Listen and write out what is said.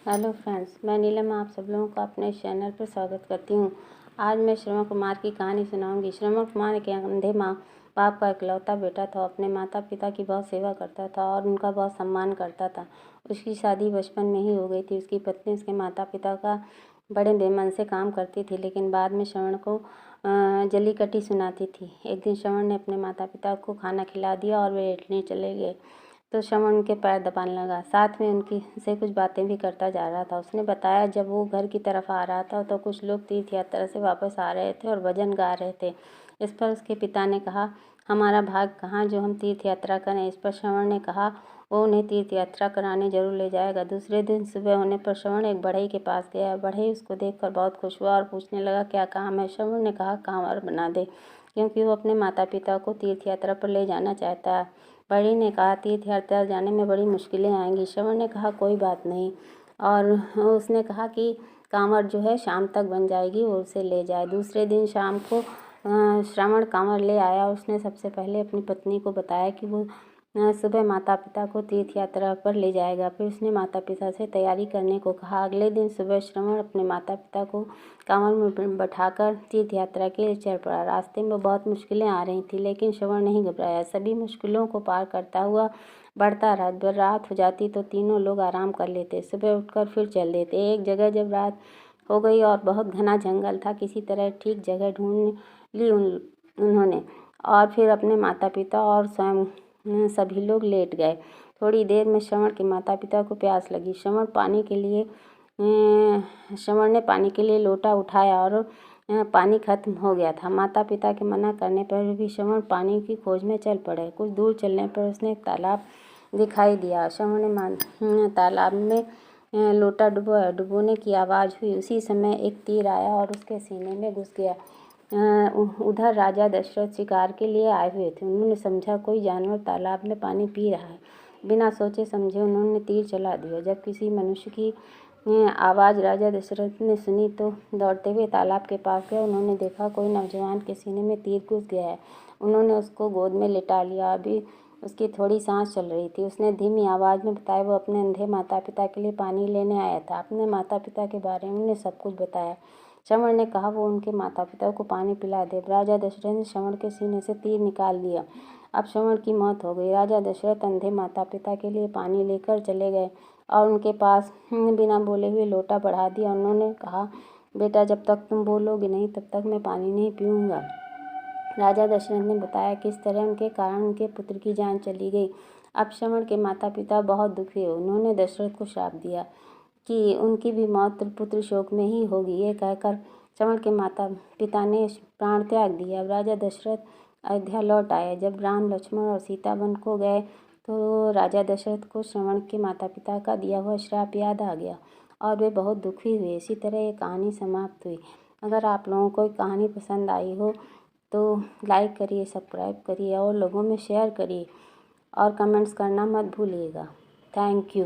Hello friends, मैं नीलम आप सब लोगों का अपने चैनल पर स्वागत करती हूँ। आज मैं श्रवण कुमार की कहानी सुनाऊंगी। श्रवण कुमार के अंधे माँ बाप का इकलौता बेटा था। अपने माता पिता की बहुत सेवा करता था और उनका बहुत सम्मान करता था। उसकी शादी बचपन में ही हो गई थी। उसकी पत्नी उसके माता पिता का बड़े बेमन से काम करती थी, लेकिन बाद में श्रवण को जली कटी सुनाती थी। एक दिन श्रवण ने अपने माता पिता को खाना खिला दिया और वे लेटने चले गए तो श्रवण उनके पैर दबाने लगा। साथ में उनकी से कुछ बातें भी करता जा रहा था। उसने बताया, जब वो घर की तरफ आ रहा था तो कुछ लोग तीर्थ यात्रा से वापस आ रहे थे और भजन गा रहे थे। इस पर उसके पिता ने कहा, हमारा भाग कहाँ जो हम तीर्थ यात्रा करें। इस पर श्रवण ने कहा वो उन्हें तीर्थ यात्रा कराने जरूर ले जाएगा। दूसरे दिन सुबह होने पर श्रवण एक बढ़ई के पास गया। बढ़ई उसको देखकर बहुत खुश हुआ और पूछने लगा, क्या काम है। श्रवण ने कहा, कांवर बना दे, क्योंकि वो अपने माता पिता को तीर्थ यात्रा पर ले जाना चाहता है। बढ़ई ने कहा, तीर्थ यात्रा जाने में बड़ी मुश्किलें आएंगी। श्रवण ने कहा, कोई बात नहीं, और उसने कहा कि कांवर जो है शाम तक बन जाएगी, वो उसे ले जाए। दूसरे दिन शाम को श्रवण कांवर ले आया। उसने सबसे पहले अपनी पत्नी को बताया कि वो सुबह माता पिता को तीर्थ यात्रा पर ले जाएगा। फिर उसने माता पिता से तैयारी करने को कहा। अगले दिन सुबह श्रवण अपने माता पिता को कांवर में बैठाकर तीर्थ यात्रा के लिए चल पड़ा। रास्ते में बहुत मुश्किलें आ रही थी, लेकिन श्रवण नहीं घबराया। सभी मुश्किलों को पार करता हुआ बढ़ता रहा। जब रात हो जाती तो तीनों लोग आराम कर लेते। सुबह उठकर फिर चल देते। एक जगह जब रात हो गई और बहुत घना जंगल था, किसी तरह ठीक जगह ढूंढ ली उन्होंने, और फिर अपने माता पिता और स्वयं सभी लोग लेट गए। थोड़ी देर में श्रवण के माता पिता को प्यास लगी। श्रवण ने पानी के लिए लोटा उठाया और पानी खत्म हो गया था। माता पिता के मना करने पर भी श्रवण पानी की खोज में चल पड़े। कुछ दूर चलने पर उसने एक तालाब दिखाई दिया। श्रवण ने तालाब में लोटा डुबोया। डुबोने की आवाज़ हुई। उसी समय एक तीर आया और उसके सीने में घुस गया। उधर राजा दशरथ शिकार के लिए आए हुए थे। उन्होंने समझा कोई जानवर तालाब में पानी पी रहा है। बिना सोचे समझे उन्होंने तीर चला दिया। जब किसी मनुष्य की आवाज़ राजा दशरथ ने सुनी तो दौड़ते हुए तालाब के पास गए। उन्होंने देखा कोई नौजवान के सीने में तीर घुस गया है। उन्होंने उसको गोद में लिटा लिया। अभी उसकी थोड़ी सांस चल रही थी। उसने धीमी आवाज़ में बताया वो अपने अंधे माता पिता के लिए पानी लेने आया था। अपने माता पिता के बारे में उन्हें सब कुछ बताया। श्रवण ने कहा वो उनके माता पिता को पानी पिला दे। राजा दशरथ ने श्रवण के सीने से तीर निकाल दिया। अब श्रवण की मौत हो गई। राजा दशरथ अंधे माता पिता के लिए पानी लेकर चले गए और उनके पास बिना बोले हुए लोटा बढ़ा दिया। उन्होंने कहा, बेटा, जब तक तुम बोलोगे नहीं तब तक मैं पानी नहीं पीऊँगा। राजा दशरथ ने बताया किस तरह उनके कारण उनके पुत्र की जान चली गई। अब श्रवण के माता पिता बहुत दुखी हुए। उन्होंने दशरथ को श्राप दिया कि उनकी भी मौत पुत्र शोक में ही होगी। ये कहकर श्रवण के माता पिता ने प्राण त्याग दिया। अब राजा दशरथ अयोध्या लौट आए। जब राम, लक्ष्मण और सीता वन को गए तो राजा दशरथ को श्रवण के माता पिता का दिया हुआ श्राप याद आ गया और वे बहुत दुखी हुए। इसी तरह ये कहानी समाप्त हुई। अगर आप लोगों को कहानी पसंद आई हो तो लाइक करिए, सब्सक्राइब करिए और लोगों में शेयर करिए और कमेंट्स करना मत भूलिएगा। Thank you.